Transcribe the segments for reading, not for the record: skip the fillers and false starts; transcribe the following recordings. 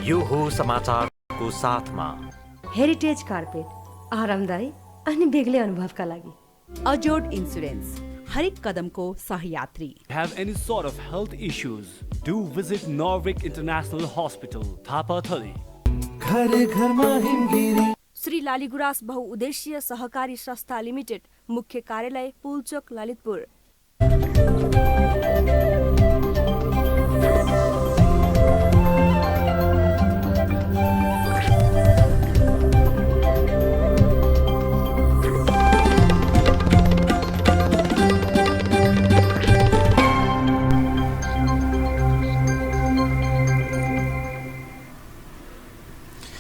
यो हो समाचारको साथमा हेरिटेज कार्पेट आरामदायी अनि बेग्लै अनुभवका लागि। अजोड इन्सुरेन्स, हरेक कदमको सहयात्री। Have any sort of health issues? Do visit Norvik International Hospital, Thapatali. घरे घरमा हिमगिरी। श्री लालीगुराँस बहुउद्देश्यीय सहकारी संस्था लिमिटेड, मुख्य कार्यालय पुलचोक, ललितपुर।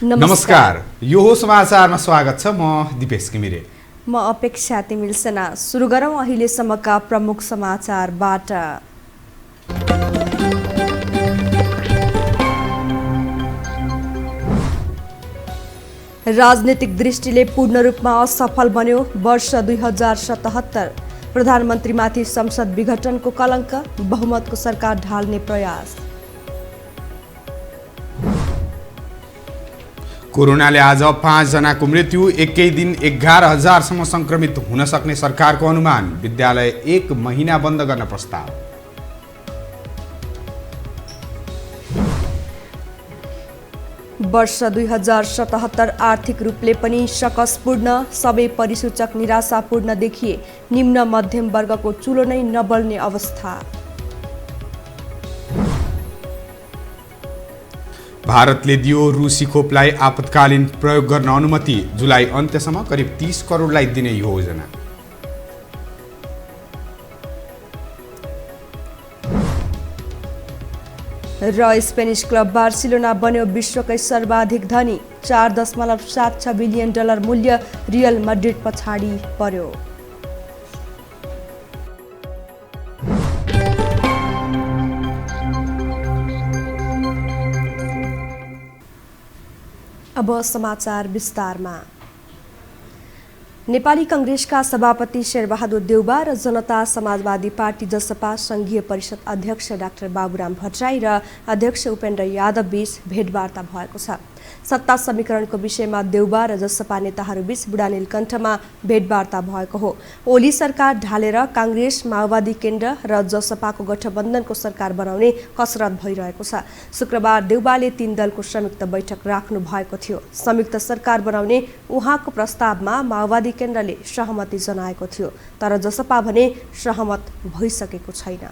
नमस्कार, यो हो समाचारमा स्वागत छ। म दिपेश घिमिरे। म अपेक्षा तिमिल सेना। सुरु गरौँ अहिलेसम्मका प्रमुख समाचारबाट। राजनीतिक दृष्टिले पूर्ण रूपमा असफल बन्यो वर्ष 2077। प्रधानमन्त्रीमाथि संसद विघटनको कलङ्क, बहुमतको सरकार ढाल्ने प्रयास। कोरोनाले आज 5 जनाको मृत्यु, एकै दिन 11,000सम्म संक्रमित हुन सक्ने सरकारको अनुमान। विद्यालय 1 महिना बन्द गर्न प्रस्ताव। वर्ष 2077 आर्थिक रूपले पनि सकसपूर्ण, सबै परिसूचक निराशापूर्ण देखिए। निम्न मध्यम वर्गको चुलो नै नबल्ने अवस्था। भारतले दियो रुसी खोपलाई आपतकालीन प्रयोग गर्न अनुमति। जुलाई अन्त्यसम्म करिब 30 करोडलाई दिने योजना। र स्पेनिस क्लब बार्सिलोना बन्यो विश्वकै सर्वाधिक धनी। $4.76 बिलियन मूल्य रियल मड्रिड पछाडि पर्यो। अब समाचार विस्तारमा। नेपाली कांग्रेसका सभापति शेरबहादुर देउबा र जनता समाजवादी पार्टी जसपा संघीय परिषद अध्यक्ष डाक्टर बाबुराम भट्टराई र अध्यक्ष उपेन्द्र यादव बीच भेटवार्ता भएको छ। सत्ता समीकरणको विषयमा देउबा र जसपा नेताहरूबीच बुढानीलकण्ठमा भेटवार्ता भएको हो। ओली सरकार ढालेर कांग्रेस, माओवादी केन्द्र र जसपाको गठबन्धनको सरकार बनाउने कसरत भइरहेको छ। शुक्रबार देउबाले 3 दलको संयुक्त बैठक राख्नु भएको थियो। संयुक्त सरकार बनाउने उहाँको प्रस्तावमा माओवादी केन्द्रले सहमति जनाएको थियो, तर जसपा भने सहमत भइसकेको छैन।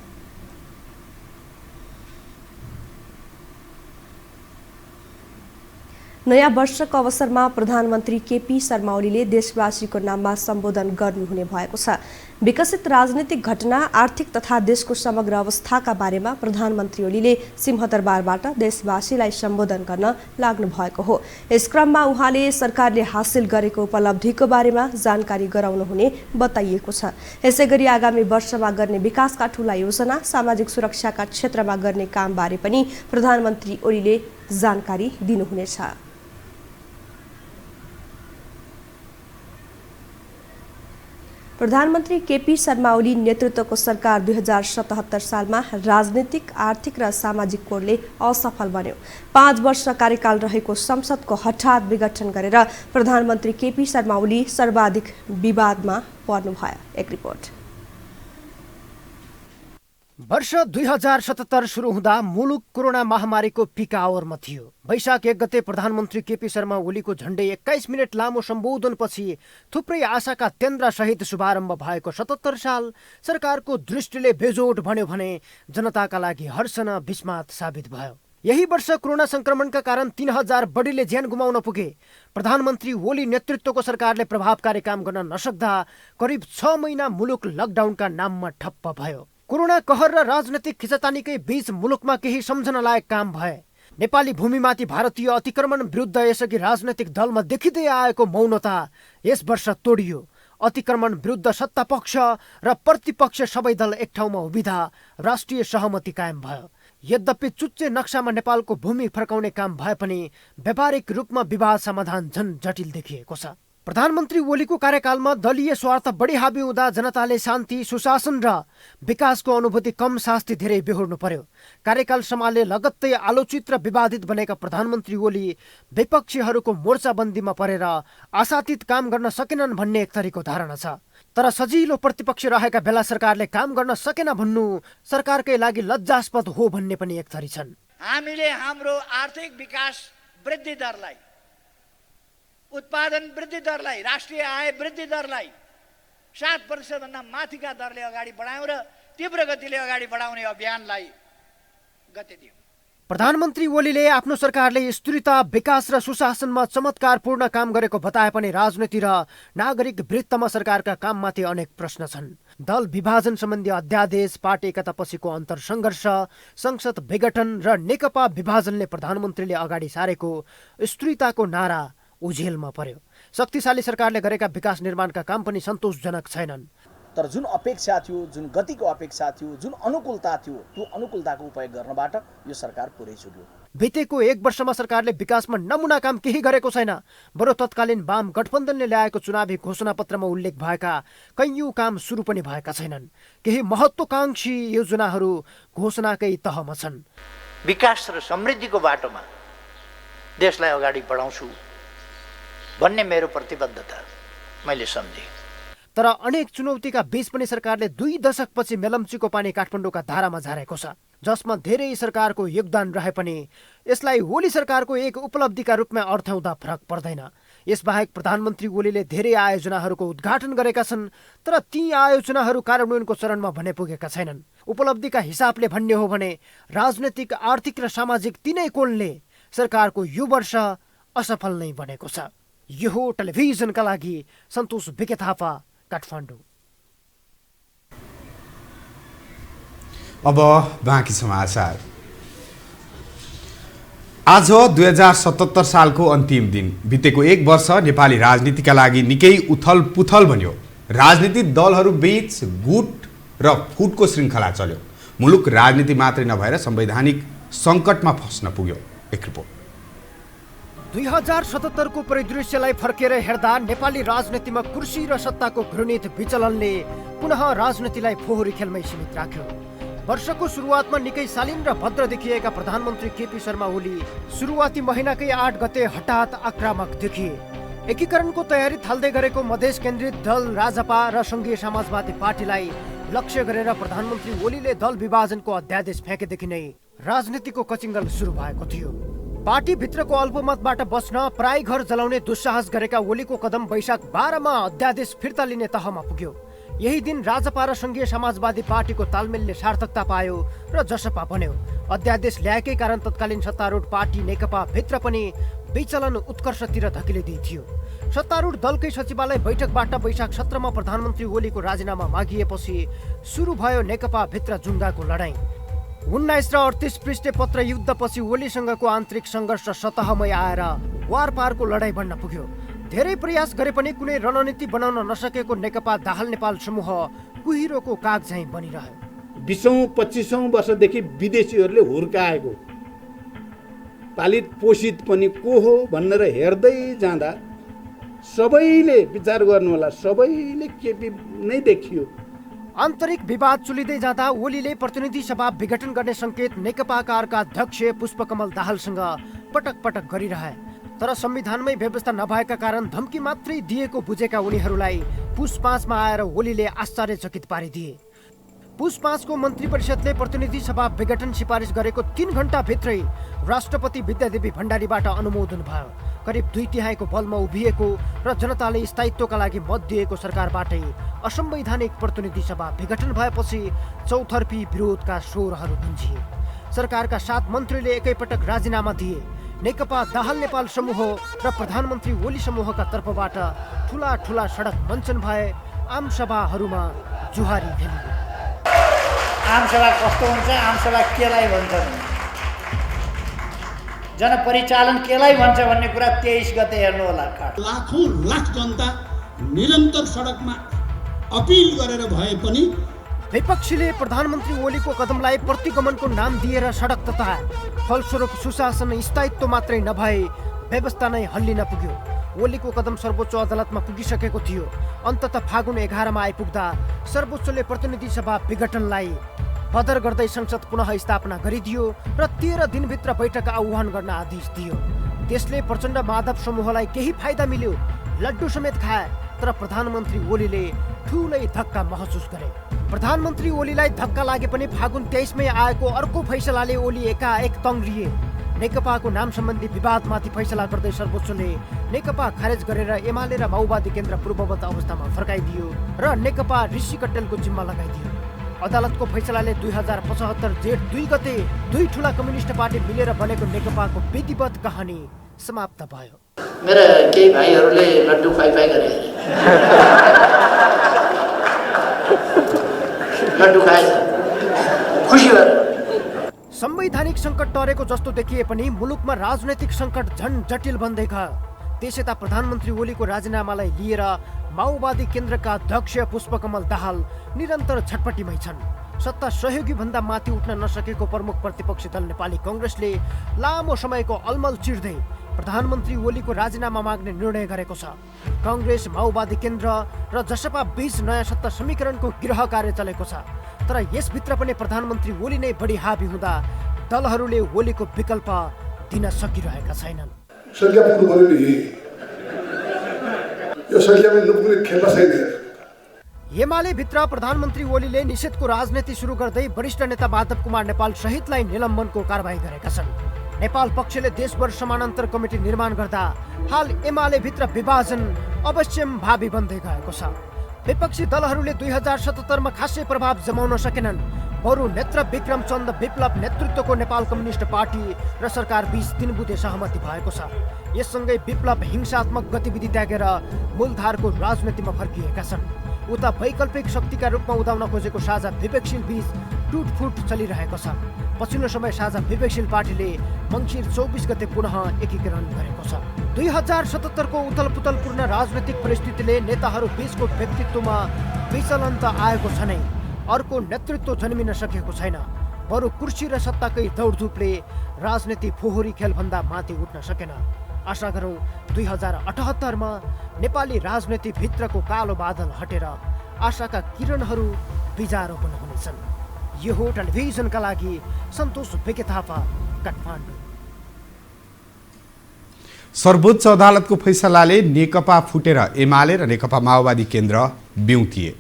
नयाँ वर्षको अवसरमा प्रधानमन्त्री केपी शर्मा ओलीले देशवासीको नाममा सम्बोधन गर्नुहुने भएको छ। विकसित राजनीतिक घटना, आर्थिक तथा देशको समग्र अवस्थाका बारेमा प्रधानमन्त्री ओलीले सिंहदरबारबाट देशवासीलाई सम्बोधन गर्न लाग्नु भएको हो। यस क्रममा उहाँले सरकारले हासिल गरेको उपलब्धिको बारेमा जानकारी गराउनुहुने बताइएको छ। यसैगरी आगामी वर्षमा गर्ने विकासका ठूला योजना, सामाजिक सुरक्षाका क्षेत्रमा गर्ने कामबारे पनि प्रधानमन्त्री ओलीले जानकारी दिनुहुनेछ। प्रधानमन्त्री केपी शर्मा ओली नेतृत्वको सरकार 2077 सालमा राजनीतिक, आर्थिक र सामाजिक कोणले असफल बन्यो। 5 वर्ष कार्यकाल रहेको संसदको हठात विघटन गरेर प्रधानमन्त्री केपी शर्मा ओली सर्वाधिक विवादमा पर्नुभयो। एक रिपोर्ट। वर्ष 2077 सुरु हुँदा मुलुक कोरोना महामारीको पिक आवरमा थियो। वैशाख 1 गते प्रधानमन्त्री केपी शर्मा ओलीको झण्डै 21 मिनट लामो सम्बोधनपछि थुप्रै आशाका तेन्द्रसहित शुभारम्भ भएको 77 साल सरकारको दृष्टिले बेजोड बन्यो भने जनताका लागि हर्ष न विस्मात साबित भयो। यही वर्ष कोरोना संक्रमणका कारण 3000 बढीले ज्यान गुमाउन पुगे। प्रधानमन्त्री ओली नेतृत्वको सरकारले प्रभावकारी काम गर्न नसक्दा करिब 6 महिना मुलुक लकडाउनका नाममा ठप्प भयो। कोरोना कहर र राजनैतिक खिचतानीकै बीच मुलुकमा केही सम्झन लायक काम भए। नेपाली भूमिमाथि भारतीय अतिक्रमण विरुद्ध यसअघि राजनैतिक दलमा देखिँदै आएको मौनता यस वर्ष तोडियो। अतिक्रमण विरुद्ध सत्तापक्ष र प्रतिपक्ष सबै दल एक ठाउँमा उभिँदा राष्ट्रिय सहमति कायम भयो। यद्यपि चुच्चे नक्सामा नेपालको भूमि फर्काउने काम भए पनि व्यापारिक रूपमा विवाद समाधान झन जटिल देखिएको छ। प्रधानमन्त्री ओलीको कार्यकालमा दलीय स्वार्थ बढी हाबी हुँदा जनताले शान्ति, सुशासन र विकासको अनुभूति कम, शास्ति धेरै बेहोर्नु पर्यो। कार्यकाल सम्हाले लगत्तै आलोचित र विवादित बनेका प्रधानमन्त्री ओली विपक्षीहरूको मोर्चाबन्दीमा परेर आशातीत काम गर्न सकेनन् भन्ने एक थरीको धारणा छ। तर सजिलो प्रतिपक्ष रहेका बेला सरकारले काम गर्न सकेन भन्नु सरकारकै लागि लज्जास्पद हो भन्ने पनि एक थरी छन्। हामीले हाम्रो आर्थिक विकास वृद्धि दरलाई, उत्पादन वृद्धि दरलाई, राष्ट्रिय आय वृद्धि दरलाई 7% भन्दा माथिका दरले अगाडि बढायौं र तीव्र गतिले अगाडि बढाउने अभियानलाई गति दियौं। प्रधानमन्त्री ओलीले आफ्नो सरकारले स्थिरता, विकास र सुशासनमा चमत्कारपूर्ण काम गरेको बताए पनि राजनीति र नागरिक वृत्तमा सरकारका काममाथि अनेक प्रश्न छन्। दल विभाजन सम्बन्धी अध्यादेश, पार्टी एकतापछिको अन्तरसङ्घर्ष, संसद विघटन र नेकपा विभाजनले प्रधानमन्त्रीले अगाडि सारेको स्थिरताको नारा उझेलमा पर्यो। शक्तिशाली सरकारले गरेका विकास निर्माणका काम पनि सन्तोषजनक छैनन्। तर जुन अपेक्षा थियो, जुन गतिको अपेक्षा थियो, जुन अनुकूलता थियो, त्यो अनुकूलताको उपयोग गर्नबाट यो सरकार पुरै चुक्यो। बितेको 1 वर्षमा सरकारले विकासमा नमुना काम केही गरेको छैन। बरु तत्कालीन वाम गठबन्धनले ल्याएको चुनावी घोषणापत्रमा उल्लेख भएका कैयौं काम सुरु पनि भएका छैनन्। केही महत्त्वकांक्षी योजनाहरू घोषणाकै तहमा छन्। विकास र समृद्धिको बाटोमा देशलाई अगाडि बढाउँछु भन्ने मेरो प्रतिबद्धता मैले सम्झेँ। तर अनेक चुनौतीका बीच पनि सरकारले 2 दशकपछि मेलम्चीको पानी काठमाडौँका धारामा झारेको छ, जसमा धेरै सरकारको योगदान रहे पनि यसलाई ओली सरकारको एक उपलब्धिका रूपमा अर्थ्याउँदा फरक पर्दैन। यसबाहेक प्रधानमन्त्री ओलीले धेरै आयोजनाहरूको उद्घाटन गरेका छन्, तर ती आयोजनाहरू कार्यान्वयनको चरणमा भने पुगेका छैनन्। उपलब्धिका हिसाबले भन्ने हो भने राजनैतिक, आर्थिक र सामाजिक तीनै कोणले सरकारको यो वर्ष असफल नै बनेको छ। यो हो टेलिभिजनका लागि सन्तोष बिके थापा, काठमाडौँ। अब बाँकी समाचार। आज 2077 सालको अन्तिम दिन। बितेको 1 वर्ष नेपाली राजनीतिका लागि निकै उथल पुथल बन्यो। राजनीतिक दलहरू बीच गुट र फुटको श्रृङ्खला चल्यो। मुलुक राजनीति मात्रै नभएर संवैधानिक सङ्कटमा फस्न पुग्यो। एक रिपोर्ट। 2077 को परिदृश्यलाई फर्केर हेर्दा नेपाली राजनीतिमा कुर्सी र सत्ताको घृणित विचलनले पुनः राजनीतिलाई फोहोरी खेलमै सीमित राख्यो। वर्षको सुरुवातमा निकै शालीन र भद्र देखिएका प्रधानमन्त्री केपी शर्मा ओली सुरुवाती महिनाकै 8 गते हठात आक्रामक देखिए। एकीकरणको तयारी थाल्दै गरेको मधेस केन्द्रित दल राजपा र संघीय समाजवादी पार्टीलाई लक्ष्य गरेर प्रधानमन्त्री ओलीले दल विभाजनको अध्यादेश फेकेदेखि नै राजनीतिको कचिङ्गल सुरु भएको थियो। पार्टी भित्रको अल्पमतबाट बस्न प्राय घर जलाउने दुस्साहस गरेका ओलीको कदम वैशाख 12 मा अध्यादेश फिर्ता लिने तहमा पुग्यो। यही दिन राजपा र संघीय समाजवादी पार्टीको तालमेलले सार्थकता पायो र जसपा बन्यो। अध्यादेश ल्याएकै कारण तत्कालीन सत्तारूढ पार्टी नेकपा भित्र पनि विचलन उत्कर्षतिर धकिलिँदै थियो। सत्तारूढ दलकै सचिवालय बैठकबाट वैशाख 17 मा प्रधानमन्त्री ओलीको राजीनामा मागिएपछि सुरु भयो नेकपा भित्र जुङ्गाको लडाईँ। 19 र 38 पृष्ठ पत्र युद्धपछि ओलीसँगको आन्तरिक सङ्घर्ष सतहमै आएर वारपारको लडाईँ बन्न पुग्यो। धेरै प्रयास गरे पनि कुनै रणनीति बनाउन नसकेको नेकपा दाहाल नेपाल समूह कुहिरोको काग झैँ बनिरह्यो। 20औं-25औं वर्षदेखि विदेशीहरूले हुर्काएको पालित पोषित पनि को हो भनेर हेर्दै जाँदा सबैले विचार गर्नु होला, सबैले केपी नै देखियो। आन्तरिक विवाद चुलिँदै जाँदा ओलीले प्रतिनिधि सभा विघटन गर्ने सङ्केत नेकपाका अर्का अध्यक्ष पुष्पकमल दाहालसँग पटक पटक गरिरहे। तर संविधानमै व्यवस्था नभएका कारण धम्की मात्रै दिएको बुझेका उनीहरूलाई पुस 5 मा आएर ओलीले आश्चर्यचकित पारिदिए। पुस 5 को मन्त्री परिषदले प्रतिनिधि सभा विघटन सिफारिस गरेको 3 घण्टा भित्रै राष्ट्रपति विद्यादेवी भण्डारीबाट अनुमोदन भयो। करिब 2/3 को बलमा उभिएको र जनताले स्थायित्वका लागि मत दिएको सरकारबाटै असंवैधानिक प्रतिनिधि सभा विघटन भएपछि चौतर्फी विरोधका स्वरहरू गुन्जिए। सरकारका 7 मन्त्रीले एकैपटक राजीनामा दिए। नेकपा दाहाल नेपाल समूह र प्रधानमन्त्री ओली समूहका तर्फबाट ठुला ठुला सडक मञ्चन भए। आमसभाहरूमा जुहारी भेलिए। आमसभा कस्तो हुन्छ, आमसभा केलाई भन्छन्, जनपरिचालन केलाई भन्छ भन्ने कुरा 23 गते हेर्नु होला। लाखौं लाख जनता निरन्तर सडकमा अपिल गरेर भए पनि विपक्षीले प्रधानमन्त्री ओलीको कदमलाई प्रतिगमनको नाम दिएर सडक तताए। फलस्वरूप सुशासन स्थायित्व मात्रै नभए व्यवस्था नै हल्लिन पुग्यो। ओलीको कदम सर्वोच्च अदालतमा पुगिसकेको थियो। अन्ततः फागुन 11 मा आइपुग्दा सर्वोच्चले प्रतिनिधि सभा विघटनलाई बदर गर्दै संसद पुनः स्थापना गरिदियो र 13 दिनभित्र बैठक आह्वान गर्न आदेश दियो। त्यसले प्रचण्ड माधव समूहलाई केही फाइदा मिल्यो, लड्डु समेत खाए, तर प्रधानमन्त्री ओलीले ठुलै धक्का महसुस गरे। प्रधानमन्त्री ओलीलाई धक्का लागे पनि फागुन 23 मै आएको अर्को फैसलाले ओली एकाएक तङ्ग्रिए। नेकपाको नाम सम्बन्धी विवादमाथि फैसला गर्दै सर्वोच्चले नेकपा खारेज गरेर एमाले र माओवादी केन्द्र पूर्ववत अवस्थामा फर्काइदियो र नेकपा ऋषि कट्टेलको जिम्मा लगाइदियो। अदालतको फैसलाले 2075 जेठ 2 गते दुई ठुला कम्युनिस्ट पार्टी मिलेर बनेको नेकपाको विधिवत कहानी समाप्त भयो। मेरा केही भाइहरूले लड्डु खुवाई गरे, लड्डु खाए, खुसी भएर। संवैधानिक सङ्कट टरेको जस्तो देखिए पनि मुलुकमा राजनैतिक सङ्कट झन् जटिल बन्दै गयो। त्यसयता प्रधानमन्त्री ओलीको राजीनामालाई लिएर माओवादी केन्द्रका अध्यक्ष पुष्पकमल दाहाल निरन्तर छटपटीमै छन्। सत्ता सहयोगी भन्दा माथि उठ्न नसकेको प्रमुख प्रतिपक्षी दल नेपाली कङ्ग्रेसले लामो समयको अलमल चिर्दै प्रधानमन्त्री ओलीको राजीनामा माग्ने निर्णय गरेको छ। कङ्ग्रेस, माओवादी केन्द्र र जसपा बीच नयाँ सत्ता समीकरणको गृह कार्य चलेको छ। तर यसभित्र पनि प्रधानमन्त्री ओली नै बढी हाबी हुँदा दलहरूले ओलीको विकल्प दिन सकिरहेका छैनन्। एमाले भित्र प्रधानमन्त्री ओलीले निषेधको राजनीति सुरु गर्दै वरिष्ठ नेता माधव कुमार नेपाल सहितलाई निलम्बनको कारबाही गरेका छन्। नेपाल पक्षले देशभर समानान्तर कमिटी निर्माण गर्दा हाल एमाले भित्र विभाजन अवश्यम भावी बन्दै गएको छ। विपक्षी दलहरूले 2077 मा खासै प्रभाव जमाउन सकेनन्। बरु नेत्र विक्रम चन्द विप्लव नेतृत्वको नेपाल कम्युनिस्ट पार्टी र सरकार बीच 3 बुँदे सहमति भएको छ। यससँगै विप्लव हिंसात्मक गतिविधि त्यागेर मूलधारको राजनीतिमा फर्किएका छन्। उता वैकल्पिक शक्तिका रूपमा उदाउन खोजेको साझा विवेकशील बीच टुटफुट चलिरहेको छ। पछिल्लो समय साझा विवेकशील पार्टीले मङ्सिर 24 गते पुनः एकीकरण गरेको छ। 2077 को उथलपुथलपूर्ण राजनैतिक परिस्थितिले नेताहरू बीचको व्यक्तित्वमा विचलन त आएको छ नै, अर्को नेतृत्व जन्मिन सकेको छैन। बरु कुर्सी र सत्ताकै दौडधुपले राजनीति फोहोरी खेलभन्दा माथि उठ्न सकेन। आशा गरौँ 2078 मा नेपाली राजनीति भित्रको कालो बादल हटेर आशाका किरणहरू बिजारोपण हुनेछन्। यो हो टेलिभिजनका लागि सन्तोष बेके थापा, काठमाडौँ। सर्वोच्च अदालतको फैसलाले नेकपा फुटेर एमाले र नेकपा माओवादी केन्द्र बिउतिए।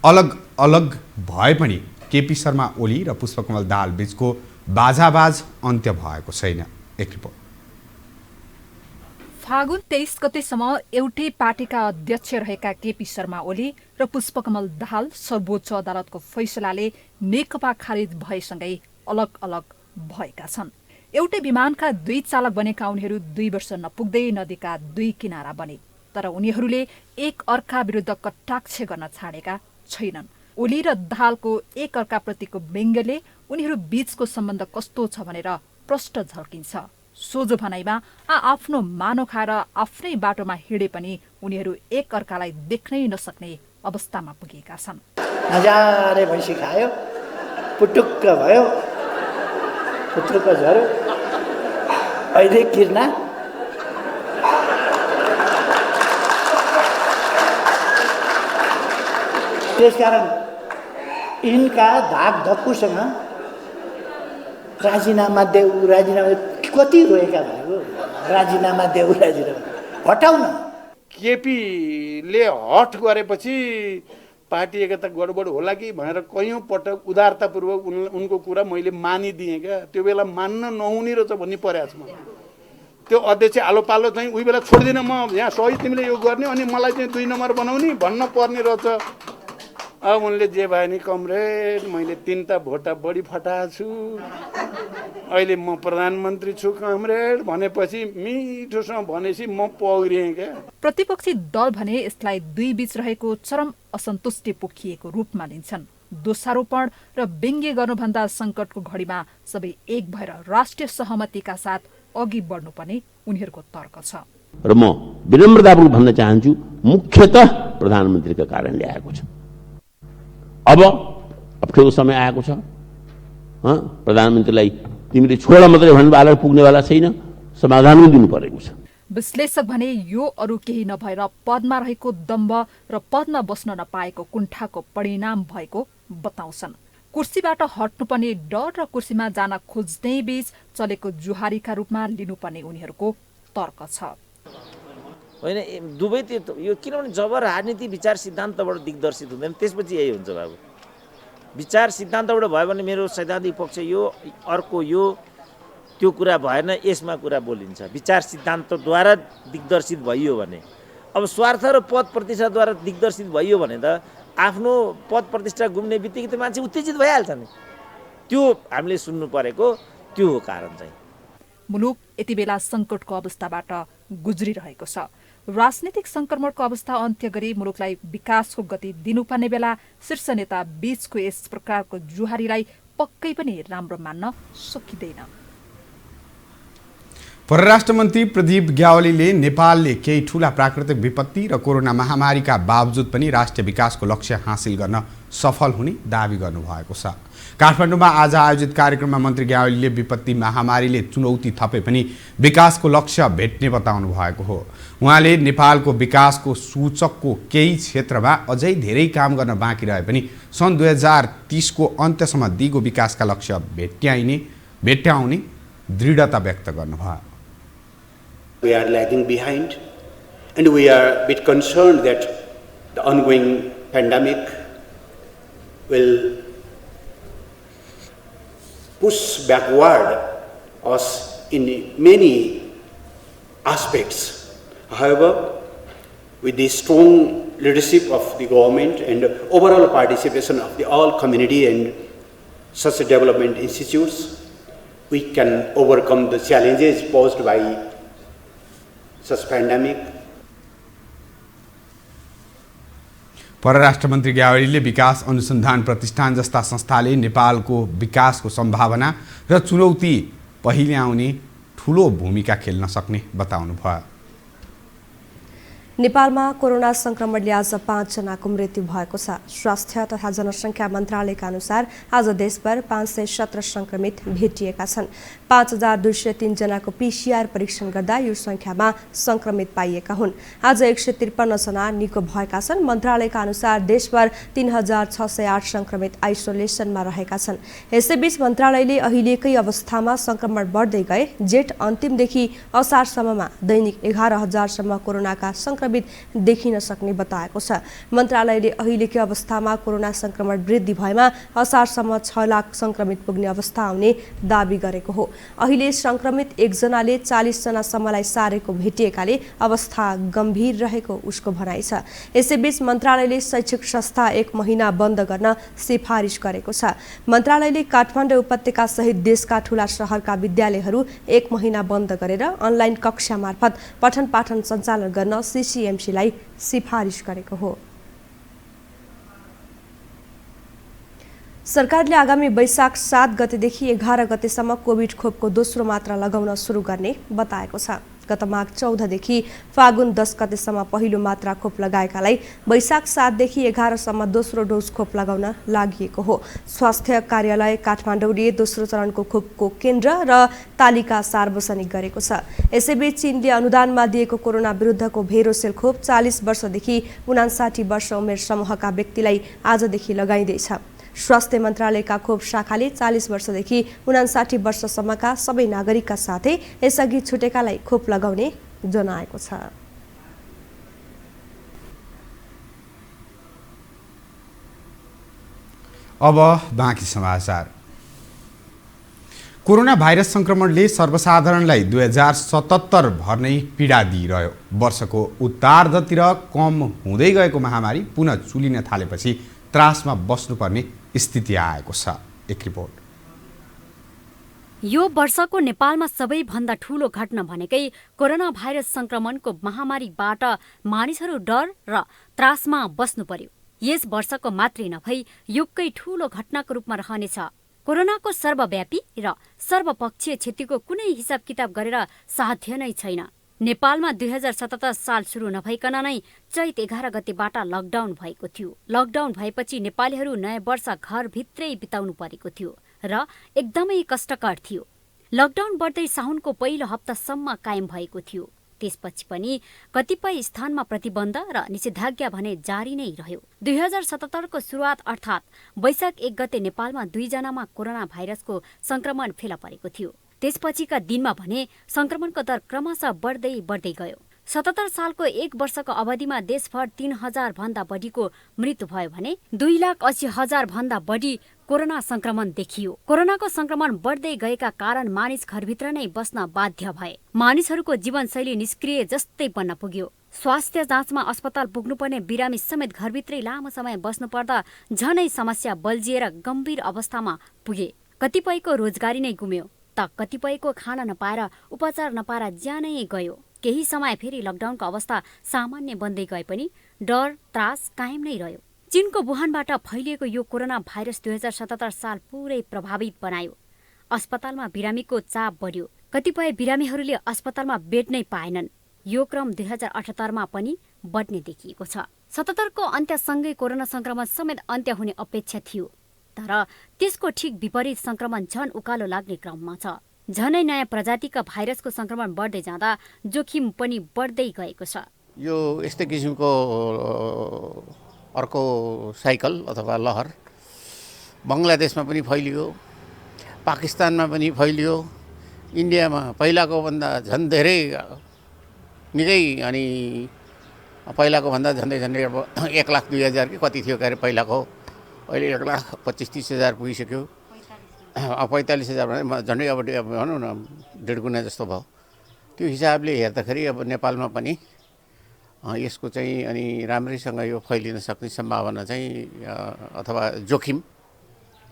अलग अलग भए पनि केपी शर्मा ओली र पुष्पकमल दाहाल बीचको बाजाबाज अन्त्य भएको छैन। एक रिपोर्ट। फागुन 23 गतेसम्म एउटै पार्टीका अध्यक्ष रहेका केपी शर्मा ओली र पुष्पकमल दाहाल सर्वोच्च अदालतको फैसलाले नेकपा खारिज भएसँगै अलग अलग भएका छन्। एउटै विमानका 2 चालक बनेका उनीहरू 2 वर्ष नपुग्दै नदीका 2 किनारा बने। तर उनीहरूले एक अर्का विरुद्ध कटाक्ष गर्न छाडेका छैनन्। ओली र दाहालको एक अर्काप्रतिको व्यङ्ग्यले उनीहरू बीचको सम्बन्ध कस्तो छ भनेर प्रष्ट झल्किन्छ। सोझो भनाइमा आफ्नो मानो खाएर आफ्नै बाटोमा हिँडे पनि उनीहरू एक अर्कालाई देख्नै नसक्ने अवस्थामा पुगेका छन्। हजारे भैँसी खायो, पुटुक्क भयो, पुत्रुक झऱ्यो, अहिले किर्ना। त्यसकारण यिनका धाक धक्कुसँग राजीनामा देऊ, राजीनामा कति रोएका भयो। राजीनामा देऊ, राजीनामा हटाउन। केपीले हट गरेपछि पार्टी एकता गडबड होला कि भनेर कयौँ पटक उदारतापूर्वक उनको कुरा मैले मानिदिएँ क्या। त्यो बेला मान्न नहुने रहेछ भन्ने परेको छ मलाई। त्यो अध्यक्ष आलो पालो चाहिँ उही बेला छोड्दिनँ म, यहाँ सही तिमीले यो गर्ने अनि मलाई चाहिँ 2 नम्बर बनाउने भन्न पर्ने रहेछ। अब उनले जे भयो नि कमरेड, मैले 3टा भोटा बढी फटाएको छु, अहिले म प्रधानमन्त्री छु कमरेड भनेपछि मिठोसँग भनेपछि म पग्रिएँ क्या। प्रतिपक्षी दल भने यसलाई 2 बीच रहेको चरम असन्तुष्टि पोखिएको रूपमा लिन्छन्। दोषारोपण र व्यङ्ग्य गर्नुभन्दा सङ्कटको घडीमा सबै एक भएर राष्ट्रिय सहमतिका साथ अघि बढ्नुपर्ने उनीहरूको तर्क छ। र म विनम्रतापूर्वक भन्न चाहन्छु, मुख्यतः प्रधानमन्त्रीका कारणले आएको छ। अब अप्ठ्यारो समय आएको छ। प्रधानमन्त्रीलाई तिमीले छोड मात्रै भन्नु बाला पुग्नेवाला छैन, समाधान पनि दिनु परेको छ। विश्लेषक भने यो अरू केही नभएर पदमा रहेको दम्भ र पदमा बस्न नपाएको कुण्ठाको परिणाम भएको बताउँछन्। कुर्सीबाट हट्नुपर्ने डर र कुर्सीमा जान खोज्ने बीच चलेको जुहारीका रूपमा लिनुपर्ने उनीहरूको तर्क छ। होइन दुवैतिर यो किनभने जब राजनीति विचार सिद्धान्तबाट दिग्दर्शित हुँदैन त्यसपछि यही हुन्छ बाबु। विचार सिद्धान्तबाट भयो भने मेरो सैद्धान्तिक पक्ष यो, अर्को यो, त्यो कुरा भएन, यसमा कुरा बोलिन्छ। विचार सिद्धान्तद्वारा दिग्दर्शित भइयो भने, अब स्वार्थ र पद प्रतिष्ठाद्वारा दिग्दर्शित भइयो भने त आफ्नो पद प्रतिष्ठा गुम्ने बित्तिकै त मान्छे उत्तेजित भइहाल्छ नि। त्यो हामीले सुन्नु परेको त्यो हो कारण चाहिँ। मुलुक यति बेला सङ्कटको अवस्थाबाट गुज्रिरहेको छ। राजनीतिक सङ्क्रमणको अवस्था अन्त्य गरी मुलुकलाई विकासको गति दिनुपर्ने बेला शीर्ष नेता बीचको यस प्रकारको जुहारीलाई पक्कै पनि राम्रो मान्न सकिँदैन। परराष्ट्र मन्त्री प्रदीप ग्यावालीले नेपालले केही ठूला प्राकृतिक विपत्ति र कोरोना महामारीका बावजुद पनि राष्ट्रिय विकासको लक्ष्य हासिल गर्न सफल हुने दावी गर्नुभएको छ। काठमाडौँमा आज आयोजित कार्यक्रममा मन्त्री ग्यावालीले विपत्ति महामारीले चुनौती थपे पनि विकासको लक्ष्य भेट्ने बताउनु भएको हो। उहाँले नेपालको विकासको सूचकको केही क्षेत्रमा अझै धेरै काम गर्न बाँकी रहे पनि सन् 2030 को अन्त्यसम्म दिगो विकासका लक्ष्य भेट्टाउने दृढता व्यक्त गर्नुभयो। We are lagging behind and we are a bit concerned that the ongoing pandemic will push backward us in many aspects. However, with the strong leadership of the government and overall participation of the all community and such development institutes, we can overcome the challenges posed by such pandemic. परराष्ट्र मन्त्री ग्यावालीले विकास अनुसन्धान प्रतिष्ठान जस्ता संस्थाले नेपालको विकासको सम्भावना र चुनौती पहिल्याउने ठूलो भूमिका खेल्न सक्ने बताउनुभयो। नेपालमा कोरोना संक्रमणले आज 5 जनाको मृत्यु भएको छ। स्वास्थ्य तथा जनसङ्ख्या मन्त्रालयका अनुसार आज देशभर 517 संक्रमित भेटिएका छन्। 5203 जनाको पीसीआर परीक्षण गर्दा यो संख्यामा संक्रमित पाइएका हुन्। आज 153 जना निको भएका छन्। मन्त्रालयका अनुसार देशभर 3608 संक्रमित आइसोलेसनमा रहेका छन्। यसैबीच मन्त्रालयले अहिलेकै अवस्थामा संक्रमण बढ्दै गए जेठ अन्तिमदेखि असारसम्ममा दैनिक 11000 सम्म कोरोनाका संक्रमित देखिन सक्ने बताएको छ। मन्त्रालयले अहिलेकै अवस्थामा कोरोना संक्रमण वृद्धि भएमा असारसम्म 6 लाख संक्रमित पुग्ने अवस्था आउने दावी गरेको हो। अहिले संक्रमित 1 जनाले 40 जनासम्मलाई सारेको भेटिएकाले अवस्था गम्भीर रहेको उसको भनाइ छ। यसैबीच मन्त्रालयले शैक्षिक संस्था 1 महिना बन्द गर्न सिफारिस गरेको छ। मन्त्रालयले काठमाडौँ उपत्यका सहित देशका ठूला शहरका विद्यालयहरू 1 महिना बन्द गरेर अनलाइन कक्षा मार्फत पठन पाठन सञ्चालन गर्न सीसीएमसीलाई सिफारिस गरेको हो। सरकारले आगामी वैशाख 7 गतेदेखि 11 गतेसम्म कोभिड खोपको दोस्रो मात्रा लगाउन सुरु गर्ने बताएको छ। गत माघ 14 देखि फागुन 10 गतेसम्म पहिलो मात्रा खोप लगाएकालाई वैशाख 7 देखि 11 सम्म दोस्रो डोज खोप लगाउन लागिएको हो। स्वास्थ्य कार्यालय काठमाडौँले दोस्रो चरणको खोपको केन्द्र र तालिका सार्वजनिक गरेको छ। यसैबीच चीनले अनुदानमा दिएको कोरोना विरुद्धको भेरोसेल खोप 40 वर्षदेखि 59 वर्ष उमेर समूहका व्यक्तिलाई आजदेखि लगाइँदैछ। स्वास्थ्य मन्त्रालयका खोप शाखाले 40 वर्षदेखि 59 वर्षसम्मका सबै नागरिकका साथै यसअघि छुटेकालाई खोप लगाउने जनाएको छ। अब बाँकी समाचार। कोरोना भाइरस संक्रमणले सर्वसाधारणलाई 2077 भर नै पीडा दिइरह्यो। वर्षको उत्तरार्धतिर कम हुँदै गएको महामारी पुनः चुलिन थालेपछि त्रासमा बस्नुपर्ने स्थिति आएको छ। एक रिपोर्ट। यो वर्षको नेपालमा सबैभन्दा ठूलो घटना भनेकै कोरोना भाइरस संक्रमणको महामारीबाट मानिसहरू डर र त्रासमा बस्नु पर्यो। यस वर्षको मात्रै नभई युगकै ठूलो घटनाको रूपमा रहनेछ। कोरोनाको सर्वव्यापी र सर्वपक्षीय क्षतिको कुनै हिसाब किताब गरेर साध्य नै छैन। नेपालमा 2077 साल सुरु नभइकन नै चैत 11 गतेबाट लकडाउन भएको थियो। लकडाउन भएपछि नेपालीहरू नयाँ वर्ष घरभित्रै बिताउनु परेको थियो र एकदमै कष्टकर थियो। लकडाउन बढ्दै साउनको पहिलो हप्तासम्म कायम भएको थियो। त्यसपछि पनि कतिपय स्थानमा प्रतिबन्ध र निषेधाज्ञा भने जारी नै रह्यो। 2077 को सुरुवात अर्थात् वैशाख 1 गते नेपालमा 2 जनामा कोरोना भाइरसको संक्रमण फेला परेको थियो। त्यसपछिका दिनमा भने संक्रमणको दर क्रमशः बढ्दै गयो। 77 सालको 1 वर्षको अवधिमा देशभर 3000 भन्दा बढीको मृत्यु भयो भने 2,80,000 भन्दा बढी कोरोना संक्रमण देखियो। कोरोनाको संक्रमण बढ्दै गएका कारण मानिस घरभित्र नै बस्न बाध्य भए। मानिसहरूको जीवनशैली निष्क्रिय जस्तै बन्न पुग्यो। स्वास्थ्य जाँचमा अस्पताल पुग्नुपर्ने बिरामी समेत घरभित्रै लामो समय बस्नु पर्दा झनै समस्या बल्झिएर गम्भीर अवस्थामा पुगे। कतिपयको रोजगारी नै गुम्यो त कतिपयको खान नपाएर उपचार नपाएर ज्यानै गयो। केही समय फेरि लकडाउनको अवस्था सामान्य बन्दै गए पनि डर त्रास कायम नै रह्यो। चीनको वुहानबाट फैलिएको यो कोरोना भाइरस 2077 साल पुरै प्रभावित बनायो। अस्पतालमा बिरामीको चाप बढ्यो। कतिपय बिरामीहरूले अस्पतालमा बेड नै पाएनन्। यो क्रम 2078 मा पनि बढ्ने देखिएको छ। 77 को अन्त्यसँगै कोरोना संक्रमण समेत अन्त्य हुने अपेक्षा थियो, तर त्यसको ठिक विपरीत संक्रमण झन उकालो लाग्ने क्रममा छ। झनै नयाँ प्रजातिका भाइरसको संक्रमण बढ्दै जाँदा जोखिम पनि बढ्दै गएको छ। यो यस्तै किसिमको अर्को साइकल अथवा लहर बङ्गलादेशमा पनि फैलियो, पाकिस्तानमा पनि फैलियो, इन्डियामा पहिलाको भन्दा झन् धेरै निकै अनि पहिलाको भन्दा झन्डै 1,02,000 कि कति थियो क्यारे पहिलाको, अहिले 1,25,30,000 पुगिसक्यो। 45,000 भने झन्डै अब भनौँ न 1.5 गुणा जस्तो भयो। त्यो हिसाबले हेर्दाखेरि अब नेपालमा पनि यसको चाहिँ अनि राम्रैसँग यो फैलिन सक्ने सम्भावना चाहिँ अथवा जोखिम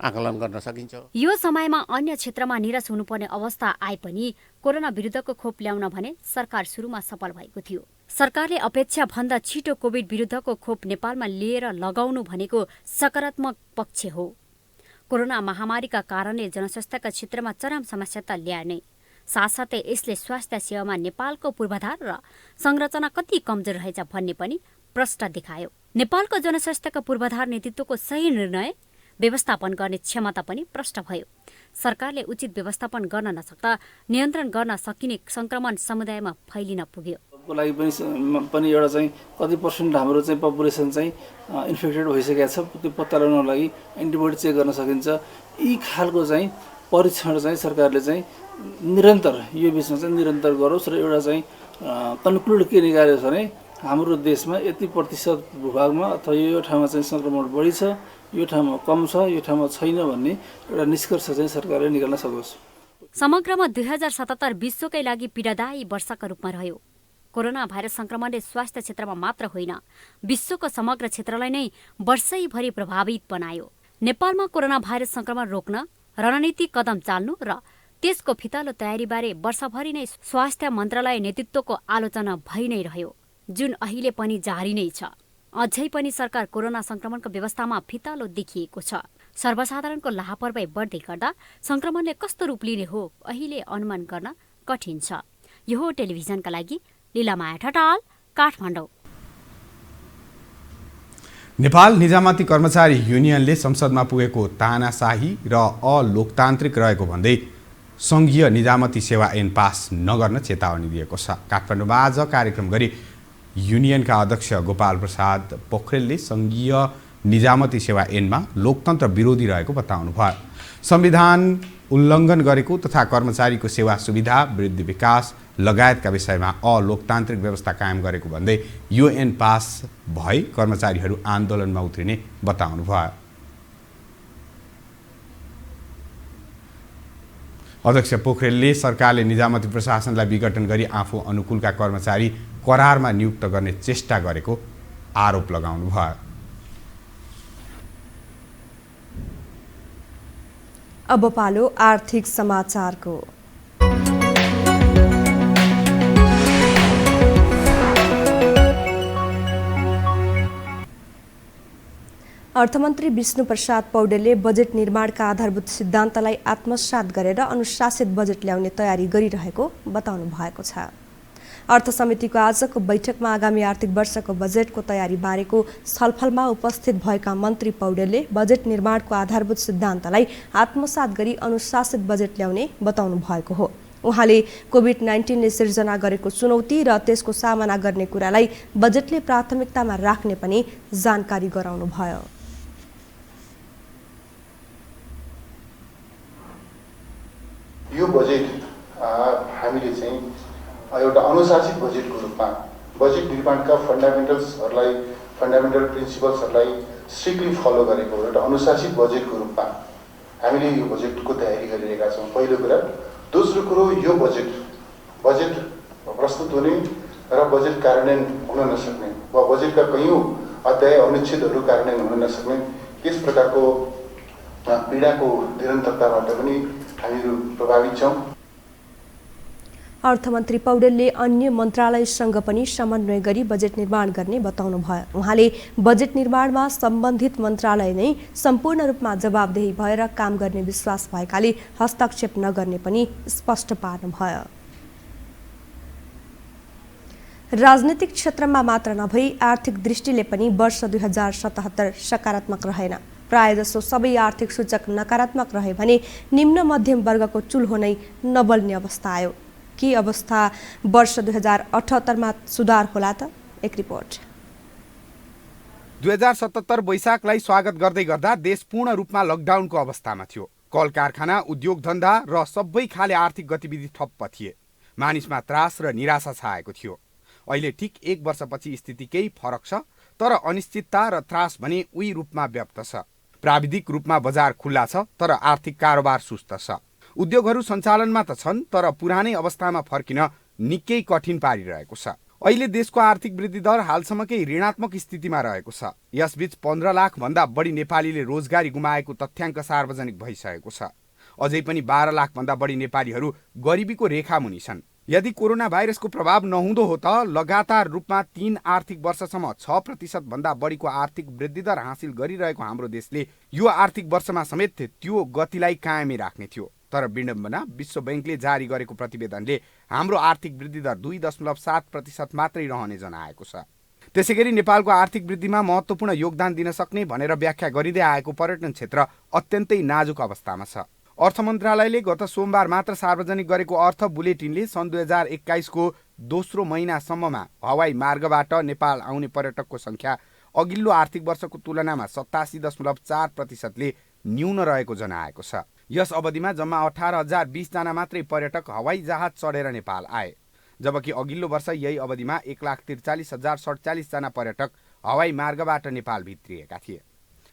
आकलन गर्न सकिन्छ। यो समयमा अन्य क्षेत्रमा निराश हुनुपर्ने अवस्था आए पनि कोरोना विरुद्धको खोप ल्याउन भने सरकार सुरुमा सफल भएको थियो। सरकारले अपेक्षा भन्दा छिटो कोभिड विरुद्धको खोप नेपालमा लिएर लगाउनु भनेको सकारात्मक पक्ष हो। कोरोना महामारीका कारणले जनस्वास्थ्यका क्षेत्रमा चरम समस्या त ल्याए नै, साथसाथै यसले स्वास्थ्य सेवामा नेपालको पूर्वाधार र संरचना कति कमजोर रहेछ भन्ने पनि प्रश्न देखायो। नेपालको जनस्वास्थ्यका पूर्वाधार नेतृत्वको सही निर्णय व्यवस्थापन गर्ने क्षमता पनि प्रष्ट भयो। सरकारले उचित व्यवस्थापन गर्न नसक्दा नियन्त्रण गर्न सकिने संक्रमण समुदायमा फैलिन पुग्यो। को लागि पनि एउटा चाहिँ कति % हाम्रो चाहिँ पपुलेसन चाहिँ इन्फेक्टेड भइसकेको छ, त्यो पत्ता लगाउनको लागि एन्टिबडी चेक गर्न सकिन्छ। यी खालको चाहिँ परीक्षण चाहिँ सरकारले चाहिँ निरन्तर यो बिचमा चाहिँ निरन्तर गरोस् र एउटा चाहिँ कन्क्लुड के निकाल्यो भने हाम्रो देशमा यति % भूभागमा अथवा यो ठाउँमा चाहिँ संक्रमण बढी छ, यो ठाउँमा कम छ, यो ठाउँमा छैन भन्ने एउटा निष्कर्ष चाहिँ सरकारले निकाल्न सकोस्। समग्रमा 2077 विश्वकै लागि पीडादायी वर्षका रूपमा रह्यो। कोरोना भाइरस संक्रमणले स्वास्थ्य क्षेत्रमा मात्र होइन, विश्वको समग्र क्षेत्रलाई नै वर्षैभरि प्रभावित बनायो। नेपालमा कोरोना भाइरस संक्रमण रोक्न रणनीतिक कदम चाल्नु र त्यसको फितालो तयारीबारे वर्षभरि नै स्वास्थ्य मन्त्रालय नेतृत्वको आलोचना भइ नै रह्यो, जुन अहिले पनि जारी नै छ। अझै पनि सरकार कोरोना संक्रमणको व्यवस्थामा फितालो देखिएको छ। सर्वसाधारणको लापरवाही बढ्दै गर्दा संक्रमणले कस्तो रूप लिने हो अहिले अनुमान गर्न कठिन छ। यो हो टेलिभिजनका लागि लीलामाया ठटाल, काठमाडौँ। नेपाल निजामती कर्मचारी युनियनले संसदमा पुगेको तानाशाही र अलोकतान्त्रिक रहेको भन्दै सङ्घीय निजामती सेवा ऐन पास नगर्न चेतावनी दिएको छ। काठमाडौँमा आज कार्यक्रम गरी युनियनका अध्यक्ष गोपाल प्रसाद पोखरेलले सङ्घीय निजामती सेवा ऐनमा लोकतन्त्र विरोधी रहेको बताउनु भयो। संविधान उल्लङ्घन गरेको तथा कर्मचारीको सेवा सुविधा वृद्धि विकास लगायतका विषयमा अलोकतान्त्रिक व्यवस्था कायम गरेको भन्दै यो ऐन पास भए कर्मचारीहरू आन्दोलनमा उत्रिने बताउनु भयो। अध्यक्ष पोखरेलले सरकारले निजामती प्रशासनलाई विघटन गरी आफू अनुकूलका कर्मचारी करारमा नियुक्त गर्ने चेष्टा गरेको आरोप लगाउनु भयो। अब पालो आर्थिक समाचारको। अर्थमन्त्री विष्णुप्रसाद पौडेलले बजेट निर्माणका आधारभूत सिद्धान्तलाई आत्मसात गरेर अनुशासित बजेट ल्याउने तयारी गरिरहेको बताउनु भएको छ। अर्थ समितिको आजको बैठकमा आगामी आर्थिक वर्षको बजेटको तयारी बारेको छलफलमा उपस्थित भएका मन्त्री पौडेलले बजेट निर्माणको आधारभूत सिद्धान्तलाई आत्मसात गरी अनुशासित बजेट ल्याउने बताउनु भएको हो। उहाँले कोभिड-19ले सिर्जना गरेको चुनौती र त्यसको सामना गर्ने कुरालाई बजेटले प्राथमिकतामा राख्ने पनि जानकारी गराउनुभयो। यो बजेट हामीले चाहिँ एउटा अनुशासित बजेटको रूपमा बजेट निर्माणका फन्डामेन्टल प्रिन्सिपल्सहरूलाई स्ट्रिक्टली फलो गरेको एउटा अनुशासित बजेटको रूपमा हामीले यो बजेटको तयारी गरिरहेका छौँ। पहिलो कुरा। दोस्रो कुरो, यो बजेट प्रस्तुत हुने र बजेट कार्यान्वयन हुन नसक्ने वा बजेटका कैयौँ अध्याय अनुच्छेदहरू कार्यान्वयन हुन नसक्ने यस प्रकारको पीडाको निरन्तरताबाट पनि हामीहरू प्रभावित छौँ। अर्थमन्त्री पौडेलले अन्य मन्त्रालयसँग पनि समन्वय गरी बजेट निर्माण गर्ने बताउनुभयो। उहाँले बजेट निर्माणमा सम्बन्धित मन्त्रालय नै सम्पूर्ण रूपमा जवाबदेही भएर काम गर्ने विश्वास भएकाले हस्तक्षेप नगर्ने पनि स्पष्ट पार्नुभयो। राजनीतिक क्षेत्रमा मात्र नभई आर्थिक दृष्टिले पनि वर्ष 2077 सकारात्मक रहेन। प्रायजसो सबै आर्थिक सूचक नकारात्मक रहे भने निम्न मध्यम वर्गको चुल्हो नै नबल्ने अवस्था आयो। के अवस्था वर्ष 2078 मा सुधार होला त? एक रिपोर्ट। 2077 वैशाखलाई स्वागत गर्दै गर्दा देश पूर्ण रूपमा लकडाउनको अवस्थामा थियो। कल कारखाना, उद्योग धन्दा र सबै खाले आर्थिक गतिविधि ठप्प थिए। मानिसमा त्रास र निराशा छाएको थियो। अहिले ठिक 1 वर्षपछि स्थिति केही फरक छ, तर अनिश्चितता र त्रास भने उही रूपमा व्याप्त छ। प्राविधिक रूपमा बजार खुल्ला छ, तर आर्थिक कारोबार सुस्त छ। उद्योगहरू सञ्चालनमा त छन्, तर पुरानै अवस्थामा फर्किन निकै कठिन पारिरहेको छ। अहिले देशको आर्थिक वृद्धि दर हालसम्मकै ऋणात्मक स्थितिमा रहेको छ। यसबीच 15 लाख भन्दा बढी नेपालीले रोजगारी गुमाएको तथ्याङ्क सार्वजनिक भइसकेको छ। अझै पनि 12 लाख भन्दा बढी नेपालीहरू गरिबीको रेखामुनि छन्। यदि कोरोना भाइरसको प्रभाव नहुँदो हो त लगातार रूपमा 3 आर्थिक वर्षसम्म 6% भन्दा बढीको आर्थिक वृद्धि दर हासिल गरिरहेको हाम्रो देशले यो आर्थिक वर्षमा समेत त्यो गतिलाई कायमै राख्ने थियो। तर विडम्बना, विश्व बैंकले जारी गरेको प्रतिवेदनले हाम्रो आर्थिक वृद्धि दर 2.7% मात्रै रहने जनाएको छ। त्यसैगरी नेपालको आर्थिक वृद्धिमा महत्त्वपूर्ण योगदान दिन सक्ने भनेर व्याख्या गरिँदै आएको पर्यटन क्षेत्र अत्यन्तै नाजुक अवस्थामा छ। अर्थ मन्त्रालयले गत सोमबार मात्र सार्वजनिक गरेको अर्थ बुलेटिनले सन् 2021 को दोस्रो महिनासम्ममा हवाई मार्गबाट नेपाल आउने पर्यटकको संख्या अघिल्लो आर्थिक वर्षको तुलनामा 87.4%ले न्यून रहेको जनाएको छ। यस अवधिमा जम्मा 18,020 जना मात्रै पर्यटक हवाई जहाज चढेर नेपाल आए, जबकि अघिल्लो वर्ष यही अवधिमा 1,43,047 जना पर्यटक हवाई मार्गबाट नेपाल भित्रिएका थिए।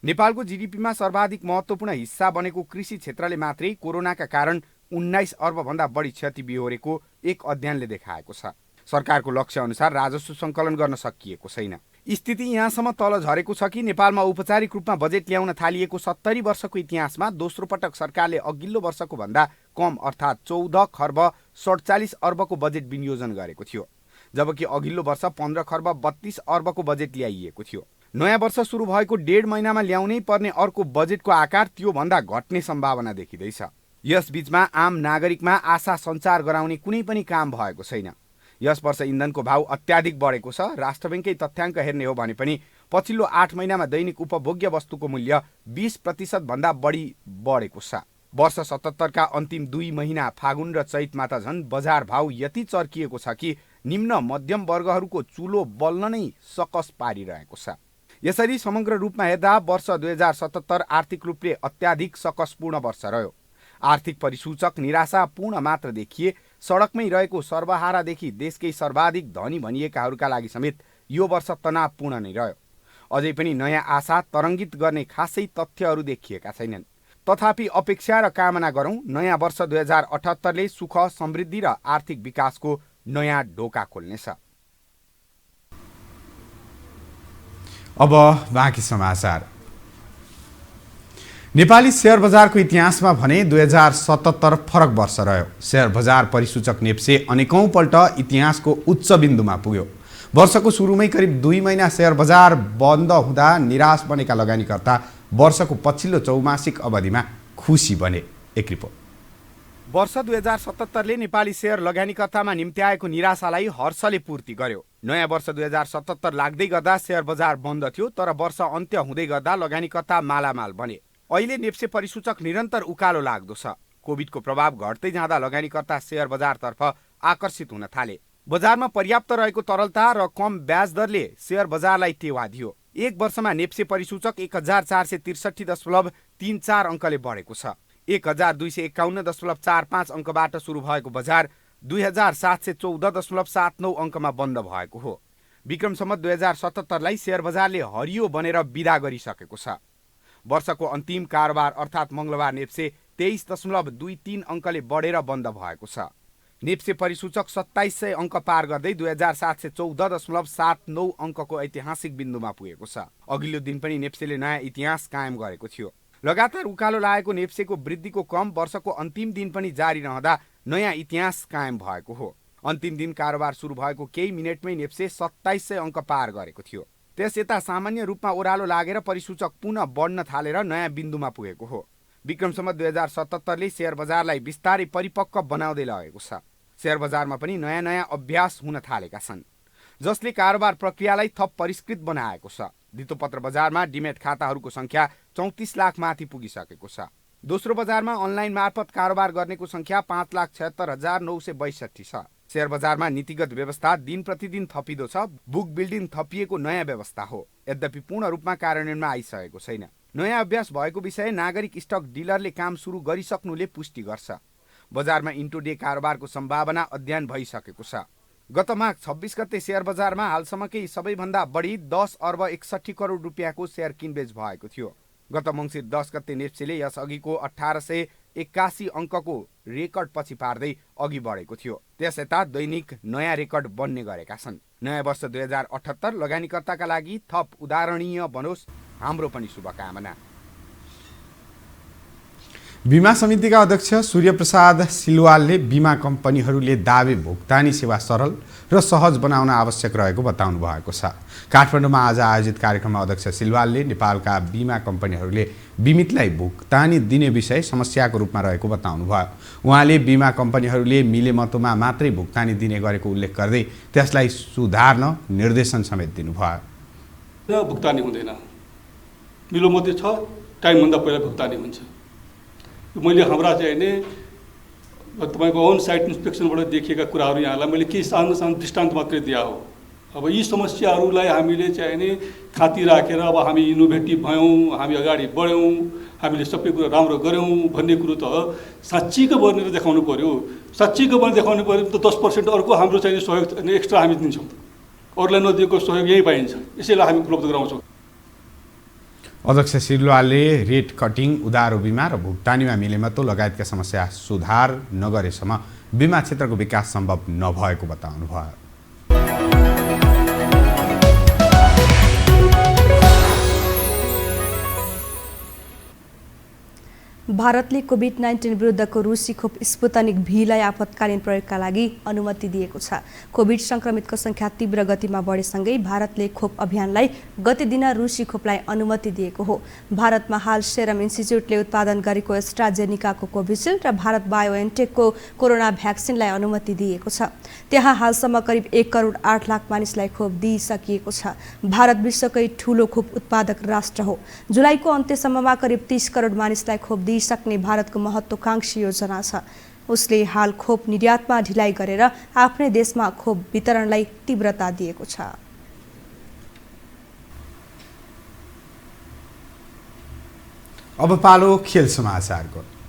नेपालको जीडीपीमा सर्वाधिक महत्त्वपूर्ण हिस्सा बनेको कृषि क्षेत्रले मात्रै कोरोनाका कारण 19 अर्ब भन्दा बढी क्षति बिहोरेको एक अध्ययनले देखाएको छ। सरकारको लक्ष्य अनुसार राजस्व सङ्कलन गर्न सकिएको छैन। स्थिति यहाँसम्म तल झरेको छ कि नेपालमा औपचारिक रूपमा बजेट ल्याउन थालिएको 70 वर्षको इतिहासमा दोस्रो पटक सरकारले अघिल्लो वर्षको भन्दा कम अर्थात् 14 खर्ब 47 अर्बको बजेट विनियोजन गरेको थियो, जबकि अघिल्लो वर्ष 15 खर्ब 32 अर्बको बजेट ल्याइएको थियो। नयाँ वर्ष सुरु भएको 1.5 महिनामा ल्याउनै पर्ने अर्को बजेटको आकार त्योभन्दा घट्ने सम्भावना देखिँदैछ। यसबीचमा आम नागरिकमा आशा सञ्चार गराउने कुनै पनि काम भएको छैन। यस वर्ष इन्धनको भाव अत्याधिक बढेको छ। राष्ट्रब्याङ्ककै तथ्याङ्क हेर्ने हो भने पनि पछिल्लो 8 महिनामा दैनिक उपभोग्य वस्तुको मूल्य 20% भन्दा बढी बढेको छ। वर्ष 77 का अन्तिम 2 महिना फागुन र चैतमा त झन् बजार भाव यति चर्किएको छ कि निम्न मध्यम वर्गहरूको चुलो बल्न नै सकस पारिरहेको छ। यसरी समग्र रूपमा हेर्दा वर्ष 2077 आर्थिक रूपले अत्याधिक सकसपूर्ण वर्ष रह्यो। आर्थिक परिसूचक निराशापूर्ण मात्र देखिए। सडकमै रहेको सर्वहारादेखि देशकै सर्वाधिक धनी भनिएकाहरूका लागि समेत यो वर्ष तनावपूर्ण नै रह्यो। अझै पनि नयाँ आशा तरङ्गित गर्ने खासै तथ्यहरू देखिएका छैनन्। तथापि अपेक्षा र कामना गरौँ नयाँ वर्ष 2078ले सुख, समृद्धि र आर्थिक विकासको नयाँ ढोका खोल्नेछ। अब बाँकी समाचार। नेपाली शेयर बजारको इतिहासमा भने 2077 फरक वर्ष रह्यो। शेयर बजार परिसूचक नेप्से अनेकौं पल्ट इतिहासको उच्च बिन्दुमा पुग्यो। वर्षको सुरुमै करिब 2 महिना शेयर बजार बन्द हुँदा निराश बनेका लगानीकर्ता वर्षको पछिल्लो चौमासिक अवधिमा खुसी बने। एक रिपोर्ट। वर्ष 2077ले नेपाली शेयर लगानीकर्तामा निम्त्याएको निराशालाई हर्षले पूर्ति गर्यो। नयाँ वर्ष 2077 लाग्दै गर्दा शेयर बजार बन्द थियो, तर वर्ष अन्त्य हुँदै गर्दा लगानीकर्ता मालामाल बने। अहिले नेप्से परिसूचक निरन्तर उकालो लाग्दो छ। कोभिडको प्रभाव घट्दै जाँदा लगानीकर्ता शेयर बजारतर्फ आकर्षित हुन थाले। बजारमा पर्याप्त रहेको तरलता र कम ब्याज दरले शेयर बजारलाई टेवा दियो। एक वर्षमा नेप्से परिसूचक 1463.34 अङ्कले बढेको छ। 1251.45 अङ्कबाट सुरु भएको बजार 2714.79 अङ्कमा बन्द भएको हो। विक्रम सम्वत 2077लाई शेयर बजारले हरियो बनेर बिदा गरिसकेको छ। वर्षको अन्तिम कारोबार अर्थात् मङ्गलबार नेप्से 23.23 अङ्कले बढेर बन्द भएको छ। नेप्से परिसूचक 2700 अङ्क पार गर्दै 2714.79 अङ्कको ऐतिहासिक बिन्दुमा पुगेको छ। अघिल्लो दिन पनि नेप्सेले नयाँ इतिहास कायम गरेको थियो। लगातार उकालो लागेको नेप्सेको वृद्धिको क्रम वर्षको अन्तिम दिन पनि जारी रहँदा नयाँ इतिहास कायम भएको हो। अन्तिम दिन कारोबार सुरु भएको केही मिनेटमै नेप्से 2700 अङ्क पार गरेको थियो। त्यस यता सामान्य रूपमा ओह्रालो लागेर परिसूचक पुनः बढ्न थालेर नयाँ बिन्दुमा पुगेको हो। विक्रम सम्वत 2077ले शेयर बजारलाई बिस्तारै परिपक्व बनाउँदै लगेको छ। शेयर बजारमा पनि नयाँ नयाँ अभ्यास हुन थालेका छन्, जसले कारोबार प्रक्रियालाई थप परिष्कृत बनाएको छ। धितोपत्र बजारमा डिमेट खाताहरूको संख्या 34 लाख माथि पुगिसकेको छ। दोस्रो बजारमा अनलाइन मार्फत कारोबार गर्नेको संख्या 5,76,962 छ। शेयर बजारमा नीतिगत व्यवस्था दिन प्रतिदिन थपिँदो छ। बुक बिल्डिङ थपिएको नयाँ व्यवस्था हो, यद्यपि पूर्ण रूपमा कार्यान्वयनमा आइसकेको छैन। नयाँ अभ्यास भएको विषय नागरिक स्टक डिलरले काम सुरु गरिसक्नुले पुष्टि गर्छ। बजारमा इन्टोडे कारोबारको सम्भावना अध्ययन भइसकेको छ। गत माघ 26 गते शेयर बजारमा हालसम्मकै सबैभन्दा बढी 10 अर्ब 61 करोड रुपियाँको शेयर किनबेच भएको थियो। गत मङ्सिर 10 गते नेप्सेले यसअघिको 1881 अङ्कको रेकर्ड पछि पार्दै अघि बढेको थियो। त्यस यता दैनिक नयाँ रेकर्ड बन्ने गरेका छन्। नयाँ वर्ष 2078 लगानीकर्ताका लागि थप उदाहरणीय बनोस्, हाम्रो पनि शुभकामना। बीमा समितिका अध्यक्ष सूर्यप्रसाद सिलवालले बीमा कम्पनीहरूले दावी भुक्तानी सेवा सरल र सहज बनाउन आवश्यक रहेको बताउनु भएको छ। काठमाडौँमा आज आयोजित कार्यक्रममा अध्यक्ष सिलवालले नेपालका बीमा कम्पनीहरूले बीमितलाई भुक्तानी दिने विषय समस्याको रूपमा रहेको बताउनु भयो। उहाँले बीमा कम्पनीहरूले मिलेमतोमा मात्रै भुक्तानी दिने गरेको उल्लेख गर्दै त्यसलाई सुधार्न निर्देशन समेत दिनुभयो। भुक्तानी हुँदैन, मिलोमतो छ, टाइमभन्दा पहिला भुक्तानी हुन्छ। मैले हाम्रा चाहिँ नि तपाईँको अन साइट इन्सपेक्सनबाट देखिएका कुराहरू यहाँलाई मैले केही सानो सानो दृष्टान्त मात्रै दिया हो। अब यी समस्याहरूलाई हामीले चाहिँ नि खाती राखेर अब हामी इनोभेटिभ भयौँ, हामी अगाडि बढ्यौँ, हामीले सबै कुरा राम्रो गऱ्यौँ भन्ने कुरो त साँच्चीको बनेर देखाउनु पऱ्यो। साँच्चीको बनेर देखाउनु पऱ्यो त 10% अर्को हाम्रो चाहिँ सहयोग एक्स्ट्रा हामी दिन्छौँ। अरूलाई नदिएको सहयोग यही पाइन्छ, यसैलाई हामी उपलब्ध गराउँछौँ। अध्यक्ष सिलवालले रेट कटिङ, उधारो बिमा र भुक्तानीमा मिलेमतो लगायतका समस्या सुधार नगरेसम्म बिमा क्षेत्रको विकास सम्भव नभएको बताउनु भयो। भारतले कोभिड-19 विरुद्धको रुसी खोप स्पुतनिक भीलाई आपतकालीन प्रयोगका लागि अनुमति दिएको छ। कोभिड संक्रमितको संख्या तीव्र गतिमा बढेसँगै भारतले खोप अभियानलाई गति दिन रुसी खोपलाई अनुमति दिएको हो। भारतमा हाल सेरम इन्स्टिच्युटले उत्पादन गरेको एस्ट्राजेनिकाको कोभिसिल्ड र भारत बायोएनटेकको कोरोना भ्याक्सिनलाई अनुमति दिएको छ। त्यहाँ हालसम्म करिब 1 करोड 8 लाख मानिसलाई खोप दिइसकिएको छ। भारत विश्वकै ठूलो खोप उत्पादक राष्ट्र हो। जुलाईको अन्त्यसम्ममा करिब 30 करोड मानिसलाई खोप सक्ने भारतको महत्त्वकांक्षी योजना छ। उसले हाल खोप निर्यातमा ढिलाइ गरेर आफ्नै देशमा खोप वितरणलाई तीव्रता दिएको छ। अब पालो खेल समाचारको।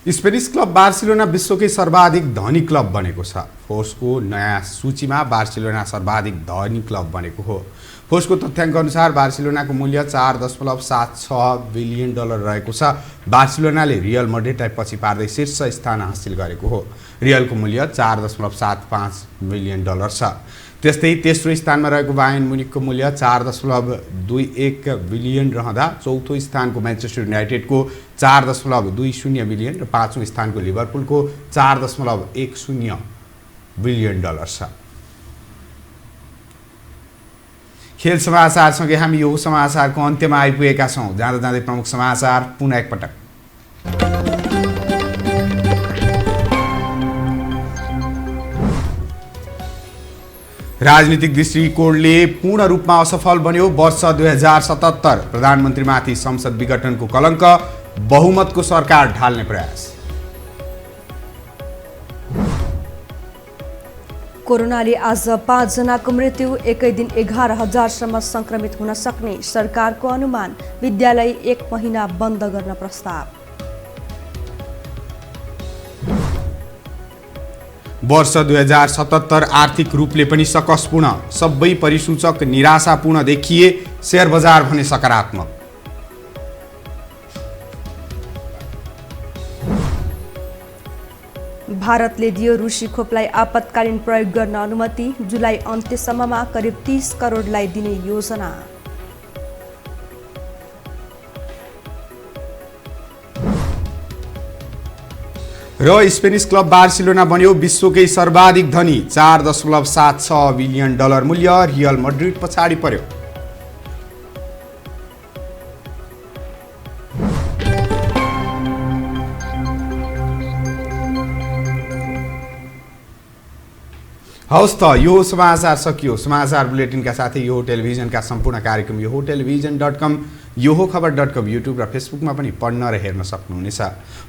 स्पेनिस क्लब बार्सिलोना विश्वकै सर्वाधिक धनी क्लब बनेको छ। फोर्सको नयाँ सूचीमा बार्सिलोना सर्वाधिक धनी क्लब बनेको हो। फोर्सको तथ्याङ्क अनुसार बार्सिलोनाको मूल्य $4.76 बिलियन रहेको छ। बार्सिलोनाले रियल मड्रिडलाई पछि पार्दै शीर्ष स्थान हासिल गरेको हो। रियलको मूल्य $4.75 बिलियन छ। त्यस्तै तेस्रो स्थानमा रहेको बायर्न म्युनिखको मूल्य $4.21 बिलियन रहँदा चौथो स्थानको म्यान्चेस्टर युनाइटेडको $4.20 बिलियन र पाँचौं स्थानको लिभरपुलको $4.10 बिलियन छ। खेल समाचारसँगै हामी यो समाचारको अन्त्यमा आइपुगेका छौँ। जाँदा जाँदै प्रमुख समाचार पुनः एकपटक। राजनीतिक दृष्टिकोणले पूर्ण रूपमा असफल बन्यो वर्ष 2077। प्रधानमन्त्रीमाथि संसद विघटनको कलङ्क, बहुमतको सरकार ढाल्ने प्रयास। कोरोनाले आज 5 जनाको मृत्यु, एकै दिन 11,000 सम्म संक्रमित हुन सक्ने सरकारको अनुमान। विद्यालय 1 महिना बन्द गर्न प्रस्ताव। वर्ष 2077 आर्थिक रूपले पनि सकसपूर्ण, सबै परिसूचक निराशापूर्ण देखिए, शेयर बजार भने सकारात्मक। भारतले दियो रुसी खोपलाई आपतकालीन प्रयोग गर्न अनुमति। जुलाई अन्त्यसम्ममा करिब 30 करोडलाई दिने योजना। र स्पेनिस क्लब बार्सिलोना बन्यो विश्वकै सर्वाधिक धनी, $4.76 बिलियन मूल्य। रियल मड्रिड पछाडि पर्यो। हवस् त, यो समाचार सकियो। समाचार बुलेटिनका साथै यो टेलिभिजनका सम्पूर्ण कार्यक्रम यो टेलिभिजन.com, यो खबर.com, युट्युब र फेसबुकमा पनि पढ्न र हेर्न सक्नुहुनेछ।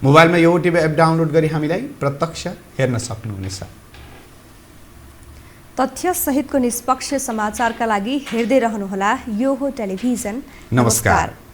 मोबाइलमा यो टिभी एप डाउनलोड गरी हामीलाई प्रत्यक्ष हेर्न सक्नुहुनेछ। तथ्य सहितको निष्पक्ष समाचारका लागि हेर्दै रहनुहोला यो टेलिभिजन। नमस्कार।